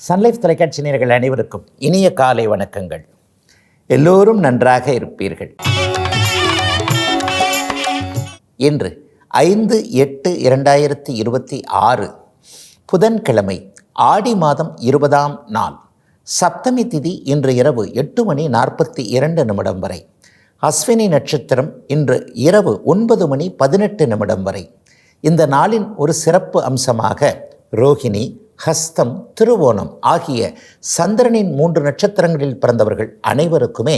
Sun Life தொலைக்காட்சி நேயர்கள் அனைவருக்கும் இனிய காலை வணக்கங்கள். எல்லோரும் நன்றாக இருப்பீர்கள். இன்று 5/8/2026 புதன்கிழமை, ஆடி மாதம் 20ஆம் நாள், சப்தமி திதி இன்று இரவு 8:42 வரை, அஸ்வினி நட்சத்திரம் இன்று இரவு 9:18 வரை. இந்த நாளின் ஒரு சிறப்பு அம்சமாக ரோகிணி, ஹஸ்தம், திருவோணம் ஆகிய சந்திரனின் 3 நட்சத்திரங்களில் பிறந்தவர்கள் அனைவருக்குமே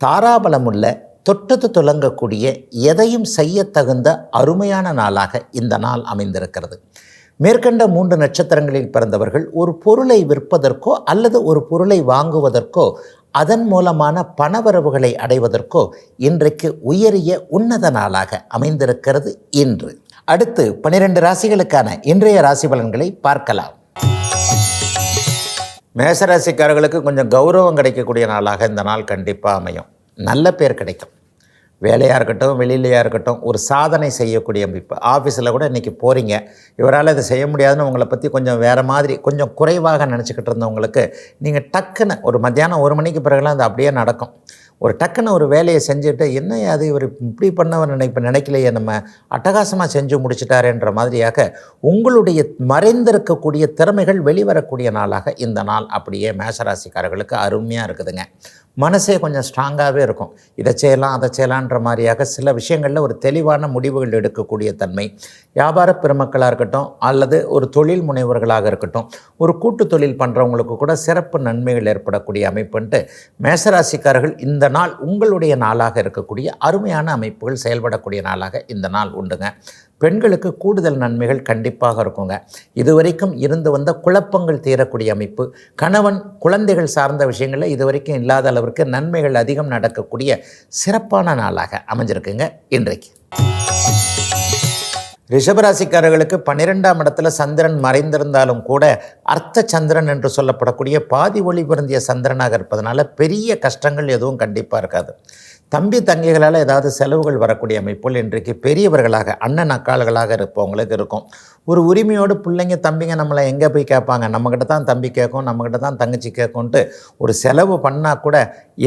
தாராபலமுள்ள, தொட்டது துலங்கக்கூடிய, எதையும் செய்ய தகுந்த அருமையான நாளாக இந்த நாள் அமைந்திருக்கிறது. மேற்கண்ட 3 நட்சத்திரங்களில் பிறந்தவர்கள் ஒரு பொருளை விற்பதற்கோ அல்லது ஒரு பொருளை வாங்குவதற்கோ அதன் மூலமான பணவரவுகளை அடைவதற்கோ இன்றைக்கு உயரிய உன்னத நாளாக அமைந்திருக்கிறது. இன்று அடுத்து 12 ராசிகளுக்கான இன்றைய ராசி பலன்களை பார்க்கலாம். மேசராசிக்காரர்களுக்கு கொஞ்சம் கௌரவம் கிடைக்கக்கூடிய நாளாக இந்த நாள் கண்டிப்பாக அமையும். நல்ல பேர் கிடைக்கும். வேலையாக இருக்கட்டும், வெளியிலையாக இருக்கட்டும், ஒரு சாதனை செய்யக்கூடிய அமைப்பு. ஆஃபீஸில் கூட இன்றைக்கி போகிறீங்க, இவரால் இதை செய்ய முடியாதுன்னு உங்களை பற்றி கொஞ்சம் வேறு மாதிரி கொஞ்சம் குறைவாக நினச்சிக்கிட்டு இருந்தவங்களுக்கு நீங்கள் டக்குன்னு ஒரு மத்தியானம் 1 மணிக்கு பிறகுலாம் அது அப்படியே நடக்கும். ஒரு டக்குன்னு ஒரு வேலையை செஞ்சுட்டு, என்ன அது இவர் இப்படி பண்ணவர் நினைக்கலையே, நம்ம அட்டகாசமாக செஞ்சு முடிச்சிட்டாருன்ற மாதிரியாக உங்களுடைய மறைந்திருக்கக்கூடிய திறமைகள் வெளிவரக்கூடிய நாளாக இந்த நாள் அப்படியே மேசராசிக்காரர்களுக்கு அருமையாக இருக்குதுங்க. மனசே கொஞ்சம் ஸ்ட்ராங்காகவே இருக்கும். இதை செய்யலாம் அதை செய்யலான்ற மாதிரியாக சில விஷயங்களில் ஒரு தெளிவான முடிவுகள் எடுக்கக்கூடிய தன்மை. வியாபார பெருமக்களாக இருக்கட்டும் அல்லது ஒரு தொழில் முனைவர்களாக இருக்கட்டும், ஒரு கூட்டு தொழில் பண்ணுறவங்களுக்கு கூட சிறப்பு நன்மைகள் ஏற்படக்கூடிய அமைப்புன்ட்டு மேசராசிக்காரர்கள் இந்த நாள் உங்களுடைய நாளாக இருக்கக்கூடிய அருமையான அமைப்புகள் செயல்படக்கூடிய நாளாக இந்த நாள் உண்டுங்க. பெண்களுக்கு கூடுதல் நன்மைகள் கண்டிப்பாக இருக்குங்க. இதுவரைக்கும் இருந்து வந்த குழப்பங்கள் தீரக்கூடிய அமைப்பு, கணவன் குழந்தைகள் சார்ந்த விஷயங்களில் இதுவரைக்கும் இல்லாத அளவிற்கு நன்மைகள் அதிகம் நடக்கக்கூடிய சிறப்பான நாளாக அமைஞ்சிருக்குங்க இன்றைக்கு. ரிஷபராசிக்காரர்களுக்கு 12ஆம் இடத்துல சந்திரன் மறைந்திருந்தாலும் கூட அர்த்த சந்திரன் என்று சொல்லப்படக்கூடிய பாதி ஒளி பொருந்திய சந்திரனாக இருப்பதனால பெரிய கஷ்டங்கள் எதுவும் கண்டிப்பாக இருக்காது. தம்பி தங்கைகளால் ஏதாவது செலவுகள் வரக்கூடிய அமைப்புகள் இன்றைக்கு பெரியவர்களாக அண்ணன் அக்காள்களாக இருப்பவங்களுக்கு இருக்கும். ஒரு உரிமையோடு பிள்ளைங்க தம்பிங்க நம்மளை எங்கே போய் கேட்பாங்க, நம்மக்கிட்ட தான் தம்பி கேட்கும், நம்மக்கிட்ட தான் தங்கச்சி கேட்கும்ன்ட்டு ஒரு செலவு பண்ணால் கூட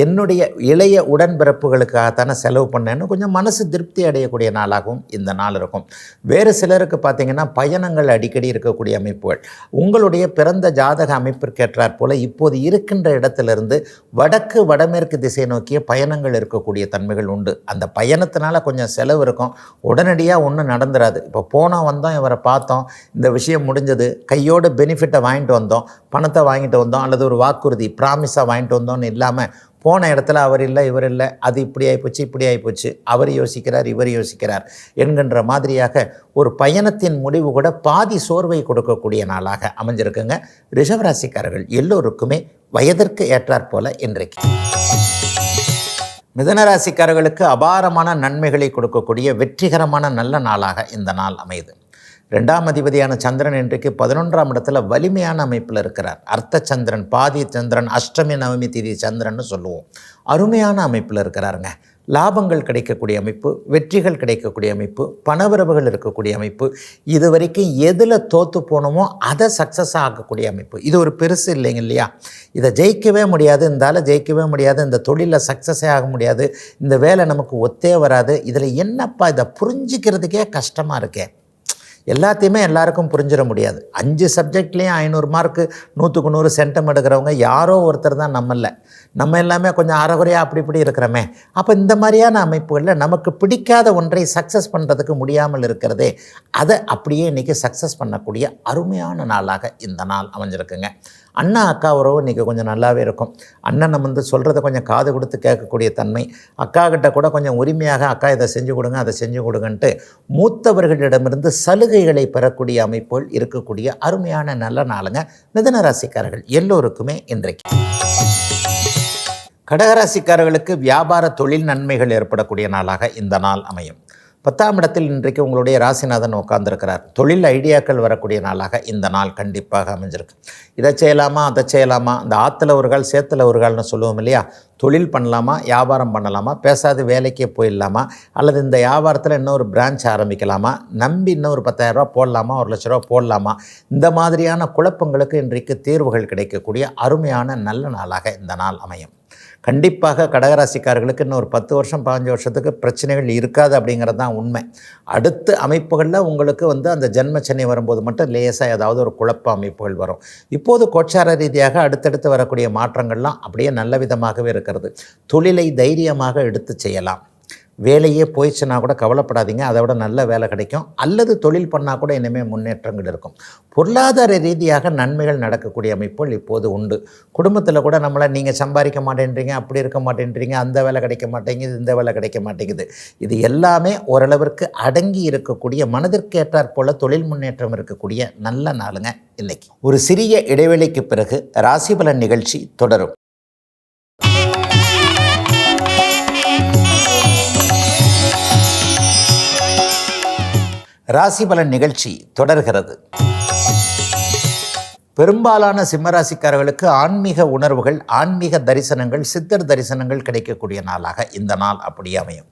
என்னுடைய இளைய உடன்பிறப்புகளுக்காகத்தானே செலவு பண்ணேன்னு கொஞ்சம் மனசு திருப்தி அடையக்கூடிய நாளாகவும் இந்த நாள் இருக்கும். வேறு சிலருக்கு பார்த்திங்கன்னா பயணங்கள் அடிக்கடி இருக்கக்கூடிய அமைப்புகள். உங்களுடைய பிறந்த ஜாதக அமைப்பிற்கேற்றாற் போல் இப்போது இருக்கின்ற இடத்திலிருந்து வடக்கு வடமேற்கு திசை நோக்கிய பயணங்கள் இருக்கக்கூடிய தன்மைகள் உண்டு. அந்த பயணத்தினால கொஞ்சம் செலவு இருக்கும். உடனடியாக ஒன்றும் நடந்துராது. இப்போ போனோம் வந்தோம், இவரை பார்த்தோம், இந்த விஷயம் முடிஞ்சது, கையோட பெனிஃபிட்டை வாங்கிட்டு வந்தோம், பணத்தை வாங்கிட்டு வந்தோம், அல்லது ஒரு வாக்குறுதி ப்ராமிஸாக வாங்கிட்டு வந்தோம்னு இல்லாமல் போன இடத்துல அவர் இல்லை இவர் இல்லை, அது இப்படி ஆகிப்போச்சு இப்படி ஆகிப்போச்சு, அவர் யோசிக்கிறார் இவர் யோசிக்கிறார் என்கின்ற மாதிரியாக ஒரு பயணத்தின் முடிவு கூட பாதி சோர்வை கொடுக்கக்கூடிய நாளாக அமைஞ்சிருக்குங்க. ரிஷபராசிக்காரர்கள் எல்லோருக்குமே வயதிற்கு ஏற்றாற் போல இன்றைக்கு. மிதனராசிக்காரர்களுக்கு அபாரமான நன்மைகளை கொடுக்கக்கூடிய வெற்றிகரமான நல்ல நாளாக இந்த நாள் அமையுது. 2ஆம் அதிபதியான சந்திரன் இன்றைக்கு 11ஆம் இடத்துல வலிமையான அமைப்பில் இருக்கிறார். அர்த்த சந்திரன், பாதி சந்திரன், அஷ்டமி நவமி திதி சந்திரன்னு சொல்லுவோம். அருமையான அமைப்பில் இருக்கிறாருங்க. லாபங்கள் கிடைக்கக்கூடிய அமைப்பு, வெற்றிகள் கிடைக்கக்கூடிய அமைப்பு, பணவரவுகள் இருக்கக்கூடிய அமைப்பு, இது வரைக்கும் எதில் தோற்று போனோமோ அதை சக்ஸஸ் ஆகக்கூடிய அமைப்பு. இது ஒரு பெருசு இல்லைங்க இல்லையா? இதை ஜெயிக்கவே முடியாது, இந்தால ஜெயிக்கவே முடியாது, இந்த தொழிலில் சக்ஸஸே ஆக முடியாது, இந்த வேலை நமக்கு ஒத்தே வராது, இதில் என்னப்பா இதை புரிஞ்சிக்கிறதுக்கே கஷ்டமாக இருக்கே. எல்லாத்தையுமே எல்லாருக்கும் புரிஞ்சிட முடியாது. 5 சப்ஜெக்ட்லேயும் 500 மார்க்கு 100க்கு 100 சென்டம் எடுக்கிறவங்க யாரோ ஒருத்தர் தான் நம்ம எல்லாமே கொஞ்சம் அறகுறையாக அப்படி இப்படி இருக்கிறோமே. அப்போ இந்த மாதிரியான அமைப்புகளில் நமக்கு பிடிக்காத ஒன்றை சக்ஸஸ் பண்ணுறதுக்கு முடியாமல் இருக்கிறதே, அதை அப்படியே இன்றைக்கி சக்ஸஸ் பண்ணக்கூடிய அருமையான நாளாக இந்த நாள் அமைஞ்சிருக்குங்க. அண்ணா அக்கா உறவு இன்றைக்கி கொஞ்சம் நல்லாவே இருக்கும். அண்ணன் நம்ம சொல்கிறத கொஞ்சம் காது கொடுத்து கேட்கக்கூடிய தன்மை, அக்கா கிட்ட கூட கொஞ்சம் உரிமையாக அக்கா இதை செஞ்சு கொடுங்க அதை செஞ்சு கொடுங்கன்ட்டு மூத்தவர்களிடமிருந்து சலுகைகளை பெறக்கூடிய அமைப்புகள் இருக்கக்கூடிய அருமையான நல்ல நாளுங்க மிதுன ராசிக்காரர்கள் எல்லோருக்குமே இன்றைக்கு. கடகராசிக்காரர்களுக்கு வியாபார தொழில் நன்மைகள் ஏற்படக்கூடிய நாளாக இந்த நாள் அமையும். 10ஆம் இடத்தில் இன்றைக்கு உங்களுடைய ராசிநாதன் உட்கார்ந்திருக்கிறார். தொழில் ஐடியாக்கள் வரக்கூடிய நாளாக இந்த நாள் கண்டிப்பாக அமைஞ்சிருக்கு. இதை செய்யலாமா, அதை செய்யலாமா, இந்த ஆற்றுல ஒரு கால் சேத்துல ஒரு கால்னு சொல்லுவோம் இல்லையா? தொழில் பண்ணலாமா, வியாபாரம் பண்ணலாமா, பேசாது வேலைக்கே போயிடலாமா, அல்லது இந்த வியாபாரத்தில் இன்னொரு பிரான்ச் ஆரம்பிக்கலாமா, நம்பி இன்னும் ஒரு 10,000 போடலாமா, 1,00,000 போடலாமா, இந்த மாதிரியான குழப்பங்களுக்கு இன்றைக்கு தீர்வுகள் கிடைக்கக்கூடிய அருமையான நல்ல நாளாக இந்த நாள் அமையும். கண்டிப்பாக கடகராசிக்காரர்களுக்கு இன்னும் ஒரு 10 வருஷம் 15 வருஷத்துக்கு பிரச்சனைகள் இருக்காது அப்படிங்கிறது தான் உண்மை. அடுத்த அமைப்புகளில் உங்களுக்கு அந்த ஜென்மச்சனி வரும்போது மட்டும் லேசாக ஏதாவது ஒரு குழப்ப அமைப்புகள் வரும். இப்போது கோச்சார ரீதியாக அடுத்தடுத்து வரக்கூடிய மாற்றங்கள்லாம் அப்படியே நல்ல விதமாகவே இருக்கிறது. தொழிலை தைரியமாக எடுத்து செய்யலாம். வேலையே போயிடுச்சுன்னா கூட கவலைப்படாதீங்க, அதை விட நல்ல வேலை கிடைக்கும். அல்லது தொழில் பண்ணால் கூட இனிமேல் முன்னேற்றங்கள் இருக்கும். பொருளாதார ரீதியாக நன்மைகள் நடக்கக்கூடிய அமைப்புகள் இப்போது உண்டு. குடும்பத்தில் கூட நம்மளை நீங்கள் சம்பாதிக்க மாட்டேன்றீங்க, அப்படி இருக்க மாட்டேன்றீங்க, அந்த வேலை கிடைக்க மாட்டேங்குது, இந்த வேலை கிடைக்க மாட்டேங்குது, இது எல்லாமே ஓரளவிற்கு அடங்கி இருக்கக்கூடிய மனதிற்கேற்றாற் போல தொழில் முன்னேற்றம் இருக்கக்கூடிய நல்ல நாளுங்க இன்னைக்கு. ஒரு சிறிய இடைவெளிக்கு பிறகு ராசிபலன் நிகழ்ச்சி தொடரும். ராசிபலன் நிகழ்ச்சி தொடர்கிறது. பெரும்பாலான சிம்மராசிக்காரர்களுக்கு ஆன்மீக உணர்வுகள், ஆன்மீக தரிசனங்கள், சித்தர் தரிசனங்கள் கிடைக்கக்கூடிய நாளாக இந்த நாள் அப்படியே அமையும்.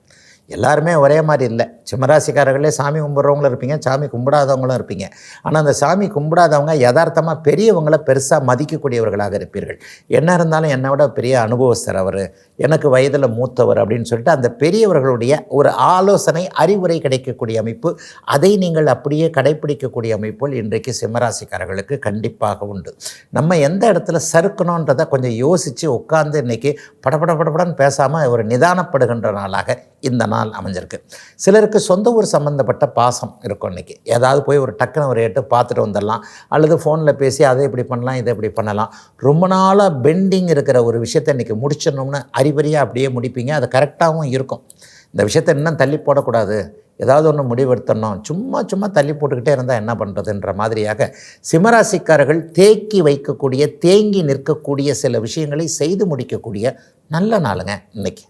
எல்லாருமே ஒரே மாதிரி இல்லை. சிம்மராசிக்காரர்களே சாமி கும்பிட்றவங்களும் இருப்பீங்க, சாமி கும்பிடாதவங்களும் இருப்பீங்க. ஆனால் அந்த சாமி கும்பிடாதவங்க யதார்த்தமாக பெரியவங்களை பெருசாக மதிக்கக்கூடியவர்களாக இருப்பீர்கள். என்ன இருந்தாலும் என்னை விட பெரிய அனுபவஸ்தர் அவர், எனக்கு வயதில் மூத்தவர் அப்படின்னு சொல்லிட்டு அந்த பெரியவர்களுடைய ஒரு ஆலோசனை, அறிவுரை கிடைக்கக்கூடிய அமைப்பு, அதை நீங்கள் அப்படியே கடைப்பிடிக்கக்கூடிய அமைப்புகள் இன்றைக்கு சிம்மராசிக்காரர்களுக்கு கண்டிப்பாக உண்டு. நம்ம எந்த இடத்துல சறுக்கணுன்றதை கொஞ்சம் யோசித்து உட்கார்ந்து இன்றைக்கி படபடன்னு பேசாமல் ஒரு நிதானப்படுகின்ற நாளாக இந்த நாள் அமைஞ்சிருக்கு. சிலருக்கு சொந்த ஊர் சம்மந்தப்பட்ட பாசம் இருக்கும். இன்றைக்கி ஏதாவது போய் ஒரு டக்குன்னு ஒரு எட்டு பார்த்துட்டு வந்துடலாம், அல்லது ஃபோனில் பேசி அதை இப்படி பண்ணலாம், இதை இப்படி பண்ணலாம். ரொம்ப நாளாக பெண்டிங் இருக்கிற ஒரு விஷயத்தை இன்றைக்கி முடிச்சிடணும்னு அறிவறியாக அப்படியே முடிப்பீங்க. அது கரெக்டாகவும் இருக்கும். இந்த விஷயத்தை இன்னும் தள்ளி போடக்கூடாது, ஏதாவது ஒன்று முடிவெடுத்தணும், சும்மா தள்ளி போட்டுக்கிட்டே இருந்தால் என்ன பண்ணுறதுன்ற மாதிரியாக சிம்மராசிக்காரர்கள் தேக்கி வைக்கக்கூடிய, தேங்கி நிற்கக்கூடிய சில விஷயங்களை செய்து முடிக்கக்கூடிய நல்ல நாளுங்க இன்னைக்கு.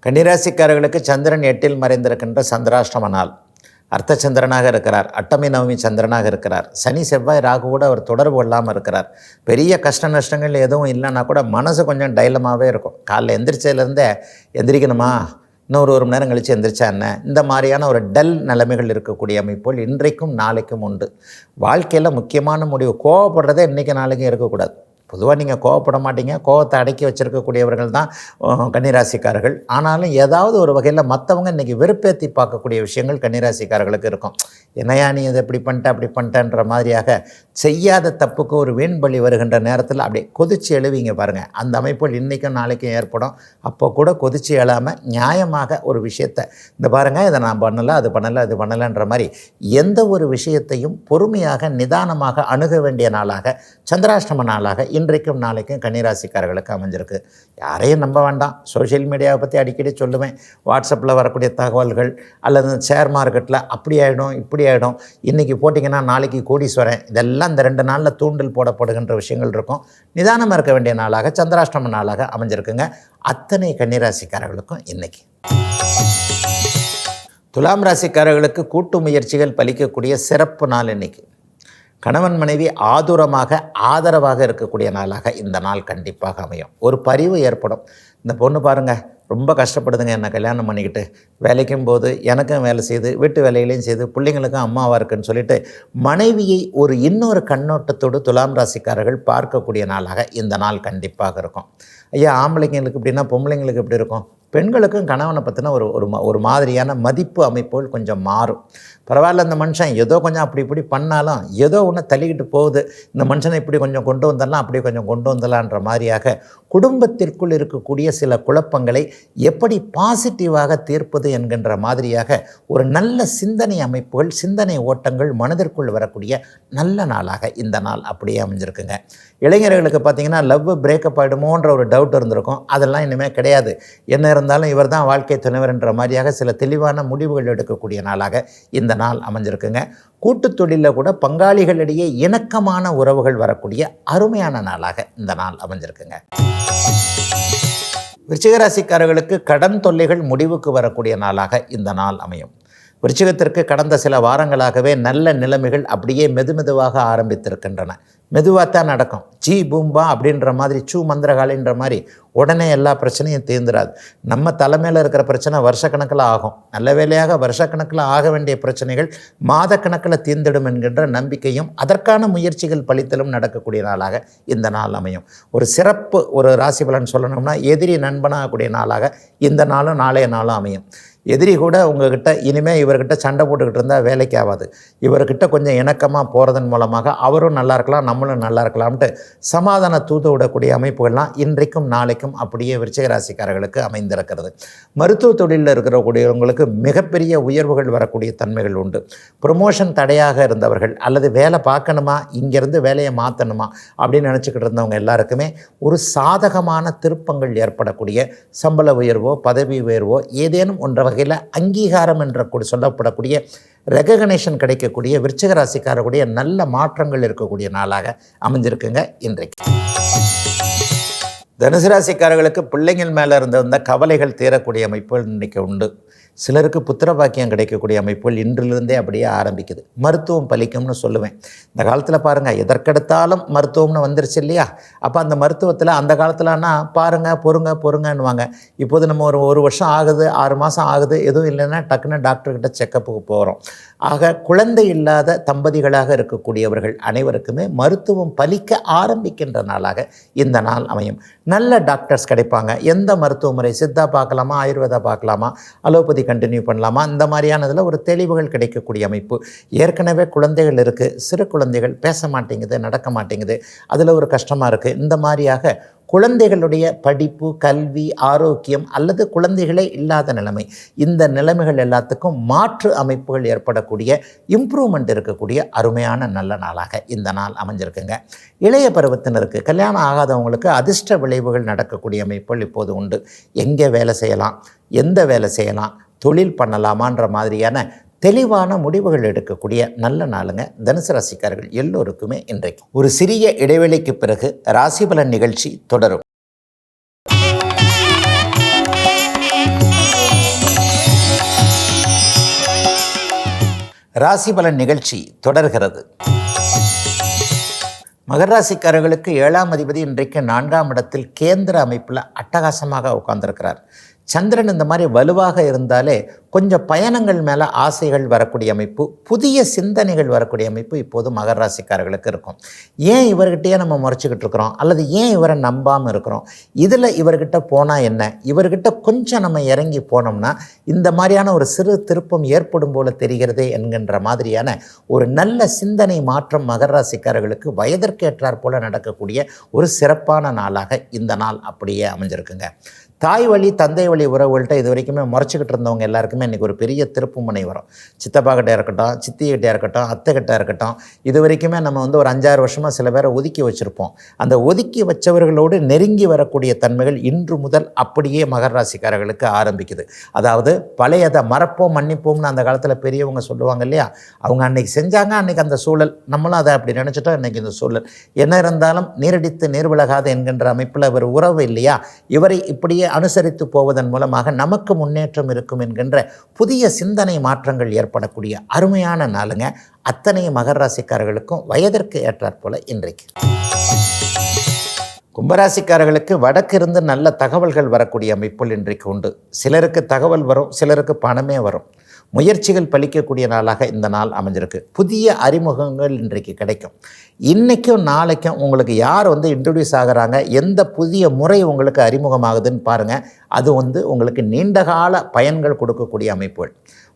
கன்னிராசிக்காரர்களுக்கு சந்திரன் 8இல் மறைந்திருக்கின்ற சந்திராஷ்டம நாள். அர்த்த சந்திரனாக இருக்கிறார், அட்டமி நவமி சந்திரனாக இருக்கிறார். சனி செவ்வாய் ராகு கூட அவர் தொடர்பு கொள்ளாமல் இருக்கிறார். பெரிய கஷ்ட நஷ்டங்கள் எதுவும் இல்லைன்னா கூட மனசு கொஞ்சம் டைலமாகவே இருக்கும். காலைல எந்திரிச்சதுலேருந்தே எந்திரிக்கணுமா, இன்னொரு 1 மணி நேரம் கழித்து எந்திரிச்சா என்ன, இந்த மாதிரியான ஒரு டல் நிலைமைகள் இருக்கக்கூடிய அமைப்புகள் இன்றைக்கும் நாளைக்கும் உண்டு. வாழ்க்கையில் முக்கியமான முடிவு, கோவப்படுறதே இன்றைக்கி நாளைக்கும் இருக்கக்கூடாது. பொதுவாக நீங்கள் கோவப்பட மாட்டீங்க, கோவத்தை அடக்கி வச்சுருக்கக்கூடியவர்கள் தான் கன்னிராசிக்காரர்கள். ஆனாலும் ஏதாவது ஒரு வகையில் மற்றவங்க இன்றைக்கி வெறுப்பேற்றி பார்க்கக்கூடிய விஷயங்கள் கன்னிராசிக்காரர்களுக்கு இருக்கும். என்னையா நீ இதை இப்படி பண்ணிட்ட அப்படி பண்ணிட்டன்ற மாதிரியாக செய்யாத தப்புக்கு ஒரு வீண்பலி வருகின்ற நேரத்தில் அப்படியே கொதித்து எழுவீங்க பாருங்கள். அந்த அமைப்புகள் இன்றைக்கும் நாளைக்கும் ஏற்படும். அப்போ கூட கொதித்து எழாமல் நியாயமாக ஒரு விஷயத்தை, இந்த பாருங்கள் இதை நான் பண்ணலை, அது பண்ணலை, அது பண்ணலைன்ற மாதிரி எந்த ஒரு விஷயத்தையும் பொறுமையாக நிதானமாக அணுக வேண்டிய நாளாக, சந்திராஷ்டம நாளாக இன்றைக்கும் நாளைக்கும் கன்னிராசிக்காரர்களுக்கு அமைஞ்சிருக்கு. யாரையும் நம்ப வேண்டாம். சோஷியல் மீடியாவை பற்றி அடிக்கடி சொல்லுவேன். வாட்ஸ்அப்பில் வரக்கூடிய தகவல்கள், அல்லது ஷேர் மார்க்கெட்டில் அப்படி ஆகிடும் இப்படி ஆகிடும், இன்றைக்கி போட்டிங்கன்னா நாளைக்கு கோடீஸ்வரன், இதெல்லாம் இந்த 2 நாளில் தூண்டில் போடப்படுகின்ற விஷயங்கள் இருக்கும். நிதானமாக இருக்க வேண்டிய நாளாக சந்திராஷ்டம நாளாக அமைஞ்சிருக்குங்க அத்தனை கன்னிராசிக்காரர்களுக்கும் இன்றைக்கி. துலாம் ராசிக்காரர்களுக்கு கூட்டு முயற்சிகள் பலிக்கக்கூடிய சிறப்பு நாள் இன்றைக்கி. கணவன் மனைவி ஆதரவாக இருக்கக்கூடிய நாளாக இந்த நாள் கண்டிப்பாக அமையும். ஒரு பரிவு ஏற்படும். இந்த பொண்ணு பாருங்கள் ரொம்ப கஷ்டப்படுதுங்க, என்னை கல்யாணம் பண்ணிக்கிட்டு, வேலைக்கும் போது எனக்கும் வேலை செய்து, வீட்டு வேலைகளையும் செய்து, பிள்ளைங்களுக்கும் அம்மாவாக இருக்குன்னு சொல்லிட்டு மனைவியை ஒரு இன்னொரு கண்ணோட்டத்தோடு துலாம் ராசிக்காரர்கள் பார்க்கக்கூடிய நாளாக இந்த நாள் கண்டிப்பாக இருக்கும். ஐயா, ஆம்பளைங்களுக்கு இப்படின்னா பொம்பளைங்களுக்கு எப்படி இருக்கும்? பெண்களுக்கும் கணவனை பற்றின ஒரு மாதிரியான மதிப்பு அமைப்புகள் கொஞ்சம் மாறும். பரவாயில்ல, இந்த மனுஷன் ஏதோ கொஞ்சம் அப்படி இப்படி பண்ணாலும் ஏதோ ஒன்று தள்ளிக்கிட்டு போகுது, இந்த மனுஷனை இப்படி கொஞ்சம் கொண்டு வந்துடலாம், அப்படி கொஞ்சம் கொண்டு வந்துடலான்ற மாதிரியாக குடும்பத்திற்குள் இருக்கக்கூடிய சில குழப்பங்களை எப்படி பாசிட்டிவாக தீர்ப்பது என்கின்ற மாதிரியாக ஒரு நல்ல சிந்தனை அமைப்புகள், சிந்தனை ஓட்டங்கள் மனதிற்குள் வரக்கூடிய நல்ல நாளாக இந்த நாள் அப்படியே அமைஞ்சிருக்குங்க. இளைஞர்களுக்கு பார்த்திங்கன்னா லவ் பிரேக்கப் ஆகிடுமோன்ற ஒரு டவுட் இருந்திருக்கும். அதெல்லாம் இனிமேல் கிடையாது. என்ன இருந்தாலும் இவர் தான் வாழ்க்கை துணைவர்ன்ற மாதிரியாக சில தெளிவான முடிவுகள் எடுக்கக்கூடிய நாளாக இந்த நாள் அமைஞ்சிருக்குங்க. கூட்டுத் தொழிலில் கூட பங்காளிகளிடையே இணக்கமான உறவுகள் வரக்கூடிய அருமையான நாளாக இந்த நாள் அமைஞ்சிருக்குங்க. விருச்சிக ராசிக்காரர்களுக்கு கடன் தொல்லைகள் முடிவுக்கு வரக்கூடிய நாளாக இந்த நாள் அமையும். விருச்சிகத்திற்கு கடந்த சில வாரங்களாகவே நல்ல நிலைமைகள் அப்படியே மெதுவாக ஆரம்பித்திருக்கின்றன. மெதுவாக தான் நடக்கும். ஜி பூம்பா அப்படின்ற மாதிரி சூ மந்திரகாலின்ற மாதிரி உடனே எல்லா பிரச்சனையும் தீர்ந்துடாது. நம்ம தலைமையில் இருக்கிற பிரச்சனை வருஷக்கணக்கில் ஆகும். நல்ல வேளையாக வருஷக்கணக்கில் ஆக வேண்டிய பிரச்சனைகள் மாதக்கணக்கில் தீர்ந்திடும் என்கின்ற நம்பிக்கையும் அதற்கான முயற்சிகள் பலித்தலும் நடக்கக்கூடிய நாளாக இந்த நாள் அமையும். ஒரு சிறப்பு ஒரு ராசி பலன் சொல்லணும்னா எதிரி நண்பனாகக்கூடிய நாளாக இந்த நாளும் நாளைய நாளும் அமையும். எதிரி கூட உங்ககிட்ட இனிமேல் இவர்கிட்ட சண்டை போட்டுக்கிட்டு இருந்தால் வேலைக்கு ஆகாது. இவர்கிட்ட கொஞ்சம் இணக்கமாக போகிறதன் மூலமாக அவரும் நல்லா இருக்கலாம், நம்மளும் நல்லா இருக்கலாம்ட்டு சமாதான தூது விடக்கூடிய அமைப்புகள்லாம் இன்றைக்கும் நாளைக்கும் அப்படியே விருச்சிக ராசிக்காரர்களுக்கு அமைந்திருக்கிறது. மருத்துவ தொழிலில் இருக்கிறக்கூடியவங்களுக்கு மிகப்பெரிய உயர்வுகள் வரக்கூடிய தன்மைகள் உண்டு. ப்ரொமோஷன் தடையாக இருந்தவர்கள் அல்லது வேலை பார்க்கணுமா, இங்கேருந்து வேலையை மாற்றணுமா அப்படின்னு நினச்சிக்கிட்டு இருந்தவங்க எல்லாருக்குமே ஒரு சாதகமான திருப்பங்கள் ஏற்படக்கூடிய சம்பள உயர்வோ பதவி உயர்வோ ஏதேனும் ஒன்ற வகையில் அங்கீகாரம் என்ற சொல்லப்படக்கூடிய ரெகக்னேஷன் கிடைக்கக்கூடிய விருச்சிக ராசிக்காரர்களுடைய நல்ல மாற்றங்கள் இருக்கக்கூடிய நாளாக அமைஞ்சிருக்குங்க இன்றைக்கு. தனுசு ராசிக்காரர்களுக்கு பிள்ளைங்கள் மேலே இருந்த கவலைகள் தீரக்கூடிய அமைப்புகள் இன்றைக்கி உண்டு. சிலருக்கு புத்திர பாக்கியம் கிடைக்கக்கூடிய அமைப்புகள் இன்றிலிருந்தே அப்படியே ஆரம்பிக்குது. மருத்துவம் பலிக்கும்னு சொல்லுவேன். இந்த காலத்தில் பாருங்கள், எதற்கெடுத்தாலும் மருத்துவம்னு வந்துருச்சு இல்லையா? அப்போ அந்த மருத்துவத்தில் அந்த காலத்தில்னா பாருங்கள் பொறுங்கன்னுவாங்க. இப்போது நம்ம ஒரு வருஷம் ஆகுது, 6 மாதம் ஆகுது, எதுவும் இல்லைன்னா டக்குன்னு டாக்டர்கிட்ட செக்கப்புக்கு போகிறோம். ஆக குழந்தை இல்லாத தம்பதிகளாக இருக்கக்கூடியவர்கள் அனைவருக்குமே மருத்துவம் பலிக்க ஆரம்பிக்கின்ற நாளாக இந்த நாள் அமையும். நல்ல டாக்டர்ஸ் கிடைப்பாங்க. எந்த மருத்துவ முறை, சித்தா பார்க்கலாமா, ஆயுர்வேதா பார்க்கலாமா, அலோபதி கண்டினியூ பண்ணலாமா, இந்த மாதிரியானதில் ஒரு தெளிவுகள் கிடைக்கக்கூடிய அமைப்பு. ஏற்கனவே குழந்தைகள் இருக்குது, சிறு குழந்தைகள் பேச மாட்டேங்குது, நடக்க மாட்டேங்குது, அதில் ஒரு கஷ்டமாக இருக்குது. இந்த மாதிரியாக குழந்தைகளுடைய படிப்பு, கல்வி, ஆரோக்கியம் அல்லது குழந்தைகளே இல்லாத நிலைமை, இந்த நிலைமைகள் எல்லாத்துக்கும் மாற்று அமைப்புகள் ஏற்படக்கூடிய இம்ப்ரூவ்மெண்ட் இருக்கக்கூடிய அருமையான நல்ல நாளாக இந்த நாள் அமைஞ்சிருக்குங்க. இளைய பருவத்தினருக்கு, கல்யாணம் ஆகாதவங்களுக்கு அதிர்ஷ்ட விளைவுகள் நடக்கக்கூடிய அமைப்புகள் இப்போது உண்டு. எங்கே வேலை செய்யலாம், எந்த வேலை செய்யலாம், தொழில் பண்ணலாமான்ற மாதிரியான தெளிவான முடிவுகள் எடுக்கக்கூடிய நல்ல நாளுங்க தனுசு ராசிக்காரர்கள் எல்லோருக்குமே இன்றைக்கு. ஒரு சிறிய இடைவெளிக்கு பிறகு ராசி பலன் நிகழ்ச்சி தொடரும். ராசி பலன் நிகழ்ச்சி தொடர்கிறது. மகர ராசிக்காரர்களுக்கு 7ஆம் அதிபதி இன்றைக்கு 4ஆம் இடத்தில் கேந்திர அமைப்பில் அட்டகாசமாக உட்கார்ந்திருக்கிறார். சந்திரன் இந்த மாதிரி வலுவாக இருந்தாலே கொஞ்சம் பயணங்கள் மேலே ஆசைகள் வரக்கூடிய அமைப்பு, புதிய சிந்தனைகள் வரக்கூடிய அமைப்பு இப்போது மகர ராசிக்காரர்களுக்கு இருக்கும். ஏன் இவர்கிட்டயே நம்ம முறைச்சிக்கிட்டு இருக்கிறோம், அல்லது ஏன் இவரை நம்பாமல் இருக்கிறோம், இதில் இவர்கிட்ட போனால் என்ன, இவர்கிட்ட கொஞ்சம் நம்ம இறங்கி போனோம்னா இந்த மாதிரியான ஒரு சிறு திருப்பம் ஏற்படும் போல தெரிகிறதே என்கின்ற மாதிரியான ஒரு நல்ல சிந்தனை மாற்றம் மகர ராசிக்காரர்களுக்கு வயதிற்கேற்றார் போல நடக்கக்கூடிய ஒரு சிறப்பான நாளாக இந்த நாள் அப்படியே அமைஞ்சிருக்குங்க. தாய் வழி தந்தை வழி உறவுகள்கிட்ட இது வரைக்குமே முறைச்சிக்கிட்டு இருந்தவங்க எல்லாருக்குமே இன்றைக்கி ஒரு பெரிய திருப்புமுனை வரும். சித்தப்பா கிட்டே இருக்கட்டும், சித்திகிட்டே இருக்கட்டும், அத்தைக்கிட்ட இருக்கட்டும், இது வரைக்குமே நம்ம ஒரு 5-6 வருஷமாக சில பேரை ஒதுக்கி வச்சுருப்போம். அந்த ஒதுக்கி வச்சவர்களோடு நெருங்கி வரக்கூடிய தன்மைகள் இன்று முதல் அப்படியே மகர ராசிக்காரர்களுக்கு ஆரம்பிக்குது. அதாவது பழையதை மறப்போம் மன்னிப்போம்னு அந்த காலத்தில் பெரியவங்க சொல்லுவாங்க இல்லையா, அவங்க அன்றைக்கி செஞ்சாங்க, அன்றைக்கி அந்த சூழல், நம்மளும் அதை அப்படி நினச்சிட்டோம். இன்றைக்கி இந்த சூழல் என்ன இருந்தாலும் நீரடித்து நீர் விலகாது என்கின்ற அமைப்பில் ஒரு உறவு இல்லையா, இவரை இப்படியே அனுசரித்து போவதன் மூலமாக நமக்கு முன்னேற்றம் இருக்கும் என்கின்ற புதிய சிந்தனை மாற்றங்கள் ஏற்படக்கூடிய அருமையான நாளுங்க அத்தனை மகர ராசிக்காரர்களுக்கும் வயதிற்கு ஏற்றாற் போல இன்றைக்கு. கும்பராசிக்காரர்களுக்கு வடக்கிருந்து நல்ல தகவல்கள் வரக்கூடிய அமைப்புகள் இன்றைக்கு உண்டு. சிலருக்கு தகவல் வரும், சிலருக்கு பணமே வரும். முயற்சிகள் பலிக்கக்கூடிய நாளாக இந்த நாள் அமைஞ்சிருக்கு. புதிய அறிமுகங்கள் இன்றைக்கு கிடைக்கும். இன்றைக்கும் நாளைக்கும் உங்களுக்கு யார் இன்ட்ரடியூஸ் ஆகிறாங்க, எந்த புதிய முறை உங்களுக்கு அறிமுகமாகுதுன்னு பாருங்கள். அது உங்களுக்கு நீண்டகால பயன்கள் கொடுக்கக்கூடிய அமைப்புகள்.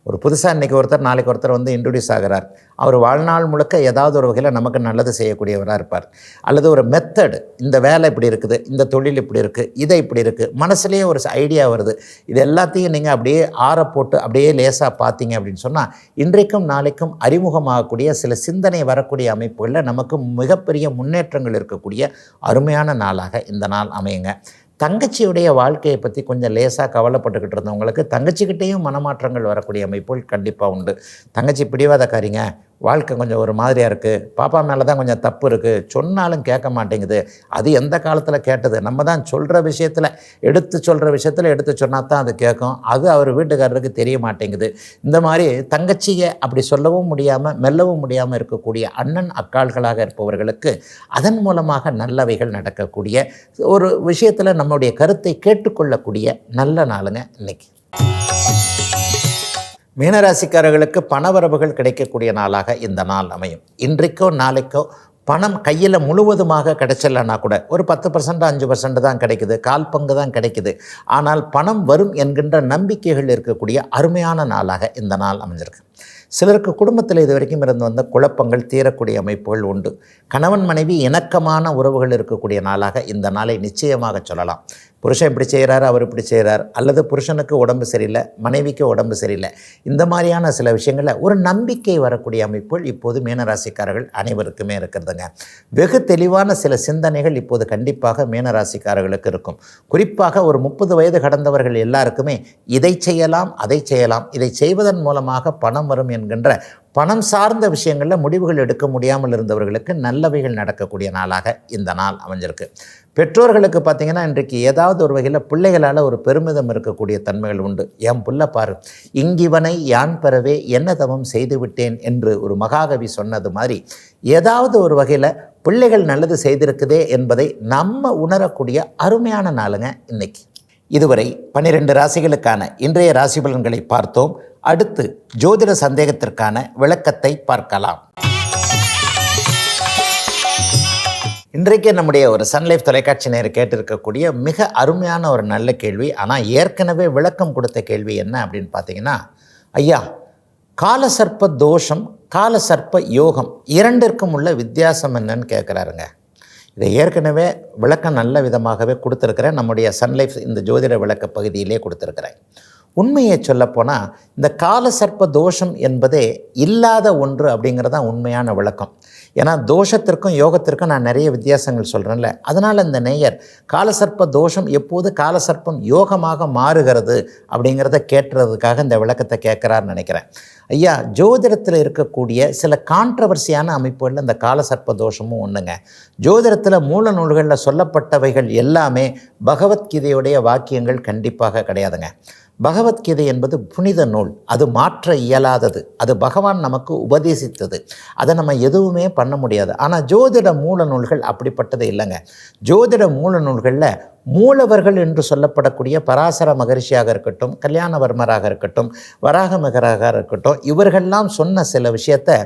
ஒரு புதுசாக இன்றைக்கி ஒருத்தர் நாளைக்கு ஒருத்தர் இன்ட்ரடியூஸ் ஆகிறார். அவர் வாழ்நாள் முழுக்க ஏதாவது ஒரு வகையில் நமக்கு நல்லது செய்யக்கூடியவராக இருப்பார். அல்லது ஒரு மெத்தடு, இந்த வேலை இப்படி இருக்குது, இந்த தொழில் இப்படி இருக்குது, இதை இப்படி இருக்குது, மனசுலேயே ஒரு ஐடியா வருது. இது எல்லாத்தையும் நீங்கள் அப்படியே ஆற போட்டு அப்படியே லேசாக பார்த்தீங்க அப்படின்னு சொன்னால் இன்றைக்கும் நாளைக்கும் அறிமுகமாகக்கூடிய சில சிந்தனை வரக்கூடிய அமைப்புகளில் நமக்கு மிகப்பெரிய முன்னேற்றங்கள் இருக்கக்கூடிய அருமையான நாளாக இந்த நாள் அமையுங்க. தங்கச்சியுடைய வாழ்க்கையை பற்றி கொஞ்சம் லேசாக கவலைப்பட்டுக்கிட்டு இருந்தவங்களுக்கு தங்கச்சிக்கிட்டேயும் மனமாற்றங்கள் வரக்கூடிய அமைப்புகள் கண்டிப்பாக உண்டு. தங்கச்சி பிடிவாதக்காரிங்க, வாழ்க்கை கொஞ்சம் ஒரு மாதிரியாக இருக்குது, பாப்பா மேலே தான் கொஞ்சம் தப்பு இருக்குது, சொன்னாலும் கேட்க மாட்டேங்குது. அது எந்த காலத்தில் கேட்டது? நம்ம தான் சொல்கிற விஷயத்தில் எடுத்து சொன்னால் தான் அது கேட்கும். அது அவர் வீட்டுக்காரருக்கு தெரிய மாட்டேங்குது. இந்த மாதிரி தங்கச்சியை அப்படி சொல்லவும் முடியாமல் மெல்லவும் முடியாமல் இருக்கக்கூடிய அண்ணன் அக்காள்களாக இருப்பவர்களுக்கு அதன் மூலமாக நல்லவைகள் நடக்கக்கூடிய ஒரு விஷயத்தில் நம்முடைய கருத்தை கேட்டுக்கொள்ளக்கூடிய நல்ல நாளுங்க இன்னைக்கு. மீனராசிக்காரர்களுக்கு பணவரவுகள் கிடைக்கக்கூடிய நாளாக இந்த நாள் அமையும். இன்றைக்கோ நாளைக்கோ பணம் கையில் முழுவதுமாக கிடைச்சலன்னா கூட ஒரு 10% 5% தான் கிடைக்குது, கால் பங்கு தான் கிடைக்குது. ஆனால் பணம் வரும் என்கின்ற நம்பிக்கைகள் இருக்கக்கூடிய அருமையான நாளாக இந்த நாள் அமைஞ்சிருக்கு. சிலருக்கு குடும்பத்தில் இது வரைக்கும் இருந்து வந்த குழப்பங்கள் தீரக்கூடிய அமைப்புகள் உண்டு. கணவன் மனைவி இணக்கமான உறவுகள் இருக்கக்கூடிய நாளாக இந்த நாளை நிச்சயமாக சொல்லலாம். புருஷன் இப்படி செய்கிறார், அவர் இப்படி செய்கிறார், அல்லது புருஷனுக்கு உடம்பு சரியில்லை, மனைவிக்கு உடம்பு சரியில்லை, இந்த மாதிரியான சில விஷயங்களில் ஒரு நம்பிக்கை வரக்கூடிய அமைப்புகள் இப்போது மீனராசிக்காரர்கள் அனைவருக்குமே இருக்கிறதுங்க. வெகு தெளிவான சில சிந்தனைகள் இப்போது கண்டிப்பாக மீனராசிக்காரர்களுக்கு இருக்கும். குறிப்பாக ஒரு 30 வயது கடந்தவர்கள் எல்லாருக்குமே இதை செய்யலாம், அதை செய்யலாம், இதை செய்வதன் மூலமாக பணம் வரும் என்கின்ற பணம் சார்ந்த விஷயங்களில் முடிவுகள் எடுக்க முடியாமல் இருந்தவர்களுக்கு நல்லவைகள் நடக்கக்கூடிய நாளாக இந்த நாள் அமைஞ்சிருக்கு. பெற்றோர்களுக்கு பார்த்திங்கன்னா இன்றைக்கு ஏதாவது ஒரு வகையில் பிள்ளைகளால் ஒரு பெருமிதம் இருக்கக்கூடிய தன்மைகள் உண்டு. என் புள்ள பாரு, இங்கிவனை யான் பெறவே என்ன தவம் செய்து விட்டேன் என்று ஒரு மகாகவி சொன்னது மாதிரி ஏதாவது ஒரு வகையில் பிள்ளைகள் நல்லது செய்திருக்குதே என்பதை நம்ம உணரக்கூடிய அருமையான நாளுங்க இன்னைக்கு. இதுவரை 12 ராசிகளுக்கான இன்றைய ராசி பலன்களை பார்த்தோம். அடுத்து ஜோதிட சந்தேகத்திற்கான விளக்கத்தை பார்க்கலாம். இன்றைக்கு நம்முடைய ஒரு சன்லைஃப் தொலைக்காட்சி நேயர் கேட்டிருக்கக்கூடிய மிக அருமையான ஒரு நல்ல கேள்வி. ஆனால் ஏற்கனவே விளக்கம் கொடுத்த கேள்வி என்ன அப்படின்னு பார்த்தீங்கன்னா, ஐயா, காலசர்ப்ப தோஷம், காலசர்ப்ப யோகம் இரண்டிற்கும் உள்ள வித்தியாசம் என்னன்னு கேட்குறாருங்க. இதை ஏற்கனவே விளக்கம் நல்ல விதமாகவே கொடுத்துருக்கிறேன். நம்முடைய சன்லைஃப் இந்த ஜோதிட விளக்க பகுதியிலே கொடுத்துருக்கிறேன். உண்மையை சொல்லப்போனால் இந்த காலசர்ப்ப தோஷம் என்பதே இல்லாத ஒன்று அப்படிங்கிறதான் உண்மையான விளக்கம். ஏன்னா தோஷத்திற்கும் யோகத்திற்கும் நான் நிறைய வித்தியாசங்கள் சொல்கிறேன்ல, அதனால் இந்த நேயர் காலசர்ப்ப தோஷம் எப்போது காலசர்ப்பம் யோகமாக மாறுகிறது அப்படிங்கிறத கேட்டுறதுக்காக இந்த விளக்கத்தை கேட்குறாருன்னு நினைக்கிறேன். ஐயா, ஜோதிடத்தில் இருக்கக்கூடிய சில கான்ட்ரவர்சியான அமைப்புகளில் இந்த காலசர்ப்ப தோஷமும் ஒன்றுங்க. ஜோதிடத்தில் மூல நூல்களில் சொல்லப்பட்டவைகள் எல்லாமே பகவத்கீதையுடைய வாக்கியங்கள் கண்டிப்பாக கிடையாதுங்க. பகவத்கீதை என்பது புனித நூல், அது மாற்ற இயலாதது, அது பகவான் நமக்கு உபதேசித்தது, அதை நம்ம எதுவுமே பண்ண முடியாது. ஆனால் ஜோதிட மூல நூல்கள் அப்படிப்பட்டது இல்லைங்க. ஜோதிட மூல நூல்களில் மூலவர்கள் என்று சொல்லப்படக்கூடிய பராசர மகரிஷியாக இருக்கட்டும், கல்யாணவர்மராக இருக்கட்டும், வராகமகராக இருக்கட்டும், இவர்கள்லாம் சொன்ன சில விஷயத்தை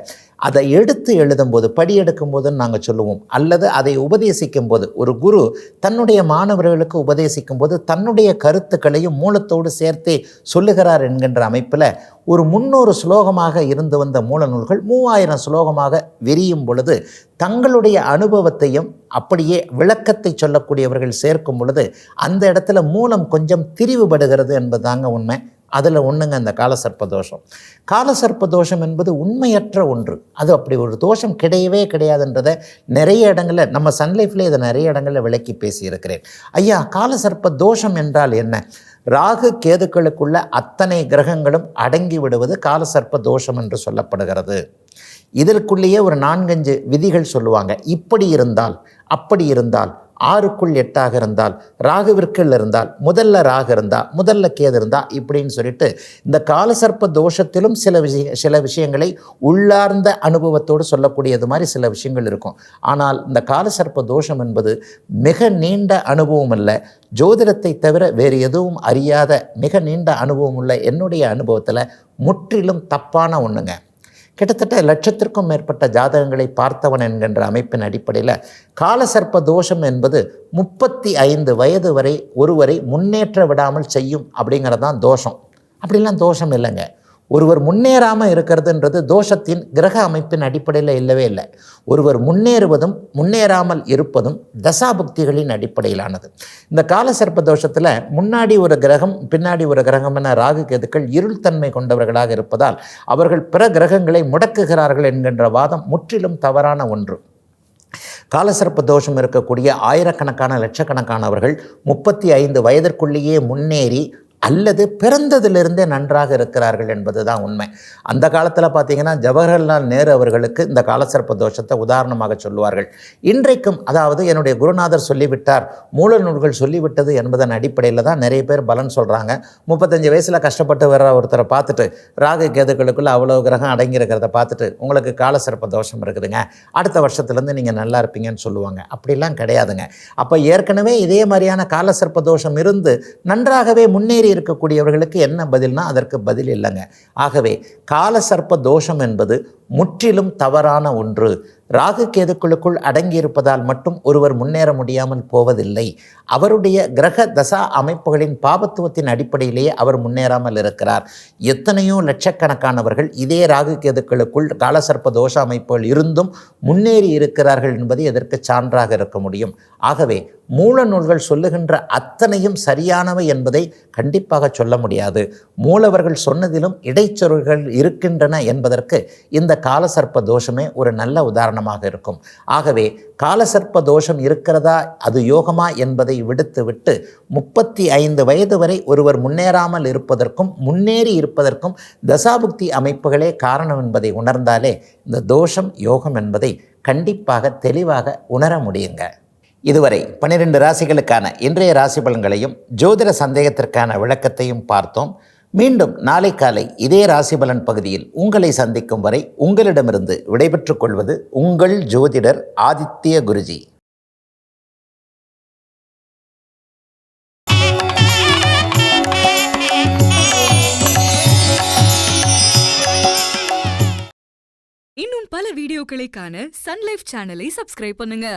அதை எடுத்து எழுதும்போது, படி எடுக்கும்போதுன்னு நாங்கள் சொல்லுவோம், அல்லது அதை உபதேசிக்கும் போது, ஒரு குரு தன்னுடைய மாணவர்களுக்கு உபதேசிக்கும் போது தன்னுடைய கருத்துக்களையும் மூலத்தோடு சேர்த்தே சொல்லுகிறார் என்கின்ற அமைப்பில் ஒரு 300 ஸ்லோகமாக இருந்து வந்த மூல நூல்கள் 3000 ஸ்லோகமாக விரியும் பொழுது தங்களுடைய அனுபவத்தையும் அப்படியே விளக்கத்தை சொல்லக்கூடியவர்கள் சேர்க்கும் பொழுது அந்த இடத்துல மூலம் கொஞ்சம் திரிவுபடுகிறது என்பதுதாங்க உண்மை. அதில் ஒன்றுங்க இந்த காலசர்ப்ப தோஷம். காலசர்ப்ப தோஷம் என்பது உண்மையற்ற ஒன்று. அது அப்படி ஒரு தோஷம் கிடையவே கிடையாதுன்றதை நிறைய இடங்களில் நம்ம சன்லைஃப்பில் இதை நிறைய இடங்களில் விளக்கி பேசியிருக்கிறேன். ஐயா, காலசர்ப்ப தோஷம் என்றால் என்ன? ராகு கேதுக்களுக்குள்ள அத்தனை கிரகங்களும் அடங்கி விடுவது காலசர்ப்ப தோஷம் என்று சொல்லப்படுகிறது. இதற்குள்ளேயே ஒரு 4-5 விதிகள் சொல்லுவாங்க. இப்படி இருந்தால், அப்படி இருந்தால், 6க்குள் 8ஆக இருந்தால், ராகுவிற்குள் இருந்தால், முதல்ல ராகு இருந்தால், முதல்ல கேது இருந்தால், இப்படின்னு சொல்லிட்டு இந்த காலசர்ப்ப தோஷத்திலும் சில விஷயங்களை உள்ளார்ந்த அனுபவத்தோடு சொல்லக்கூடியது மாதிரி சில விஷயங்கள் இருக்கும். ஆனால் இந்த காலசர்ப்ப தோஷம் என்பது மிக நீண்ட அனுபவம் அல்ல. ஜோதிடத்தை தவிர வேறு எதுவும் அறியாத மிக நீண்ட அனுபவம் உள்ள என்னுடைய அனுபவத்தில் முற்றிலும் தப்பான ஒன்றுங்க. கிட்டத்தட்ட 1,00,000க்கும் மேற்பட்ட ஜாதகங்களை பார்த்தவன் என்கின்ற அமைப்பின் அடிப்படையில் காலசர்ப்ப தோஷம் என்பது 35 வயது வரை ஒருவரை முன்னேற்ற விடாமல் செய்யும் அப்படிங்கிறதான் தோஷம். அப்படிலாம் தோஷம் இல்லைங்க. ஒருவர் முன்னேறாமல் இருக்கிறதுன்றது தோஷத்தின் கிரக அமைப்பின் அடிப்படையில் இல்லவே இல்லை. ஒருவர் முன்னேறுவதும் முன்னேறாமல் இருப்பதும் தசாபுக்திகளின் அடிப்படையிலானது. இந்த காலசர்ப்ப தோஷத்தில் முன்னாடி ஒரு கிரகம் பின்னாடி ஒரு கிரகம் என ராகு கேதுக்கள் இருள்தன்மை கொண்டவர்களாக இருப்பதால் அவர்கள் பிற கிரகங்களை முடக்குகிறார்கள் என்கின்ற வாதம் முற்றிலும் தவறான ஒன்று. காலசர்ப்ப தோஷம் இருக்கக்கூடிய ஆயிரக்கணக்கான லட்சக்கணக்கானவர்கள் 35 வயதிற்குள்ளேயே முன்னேறி அல்லது பிறந்ததிலிருந்தே நன்றாக இருக்கிறார்கள் என்பது தான் உண்மை. அந்த காலத்தில் பார்த்தீங்கன்னா ஜவஹர்லால் நேரு அவர்களுக்கு இந்த காலசர்ப்ப தோஷத்தை உதாரணமாக சொல்லுவார்கள். இன்றைக்கும் அதாவது என்னுடைய குருநாதர் சொல்லிவிட்டார், மூல நூல்கள் சொல்லிவிட்டது என்பதன் அடிப்படையில் தான் நிறைய பேர் பலன் சொல்கிறாங்க. 35 வயசில் கஷ்டப்பட்டு வர்ற ஒருத்தரை பார்த்துட்டு ராகு கேதுக்களுக்குள்ள அவ்வளோ கிரகம் அடங்கியிருக்கிறத பார்த்துட்டு உங்களுக்கு காலசர்ப்ப தோஷம் இருக்குதுங்க, அடுத்த வருஷத்துலேருந்து நீங்கள் நல்லா இருப்பீங்கன்னு சொல்லுவாங்க. அப்படிலாம் கிடையாதுங்க. அப்போ ஏற்கனவே இதே மாதிரியான காலசர்ப்ப தோஷம் இருந்து நன்றாகவே முன்னேறி இருக்கக்கூடியவர்களுக்கு என்ன பதில்னா அதற்கு பதில் இல்லைங்க. ஆகவே காலசர்ப்ப தோஷம் என்பது முற்றிலும் தவறான ஒன்று. ராகு கேதுக்களுக்குள் அடங்கியிருப்பதால் மட்டும் ஒருவர் முன்னேற முடியாமல் போவதில்லை. அவருடைய கிரக தசா அமைப்புகளின் பாபத்துவத்தின் அடிப்படையிலேயே அவர் முன்னேறாமல் இருக்கிறார். எத்தனையோ லட்சக்கணக்கானவர்கள் இதே ராகு கேதுக்களுக்குள் காலசர்ப்ப தோஷ அமைப்புகள் இருந்தும் முன்னேறி இருக்கிறார்கள் என்பது எதற்கு சான்றாக இருக்க முடியும். ஆகவே மூல நூல்கள் சொல்லுகின்ற அத்தனையும் சரியானவை என்பதை கண்டிப்பாக சொல்ல முடியாது. மூலவர்கள் சொன்னதிலும் இடைச்சொல்கள் இருக்கின்றன என்பதற்கு இந்த காலசர்ப்ப தோஷமே ஒரு நல்ல உதாரணமாக இருக்கும். ஆகவே காலசர்ப்ப தோஷம் இருக்கிறதா, அது யோகமா என்பதை விடுத்துவிட்டு 35 வயது வரை ஒருவர் முன்னேறாமல் இருப்பதற்கும் முன்னேறி இருப்பதற்கும் தசாபுக்தி அமைப்புகளே காரணம் என்பதை உணர்ந்தாலே இந்த தோஷம் யோகம் என்பதை கண்டிப்பாக தெளிவாக உணர முடியுங்க. இதுவரை 12 ராசிகளுக்கான இன்றைய ராசி பலன்களையும் ஜோதிட சந்தேகத்திற்கான விளக்கத்தையும் பார்த்தோம். மீண்டும் நாளை காலை இதே ராசி பலன் பகுதியில் உங்களை சந்திக்கும் வரை உங்களிடமிருந்து விடைபெற்றுக் கொள்வது உங்கள் ஜோதிடர் ஆதித்ய குருஜி. இன்னும் பல வீடியோக்களை காண சன் லைஃப் சேனலை சப்ஸ்கிரைப் பண்ணுங்க.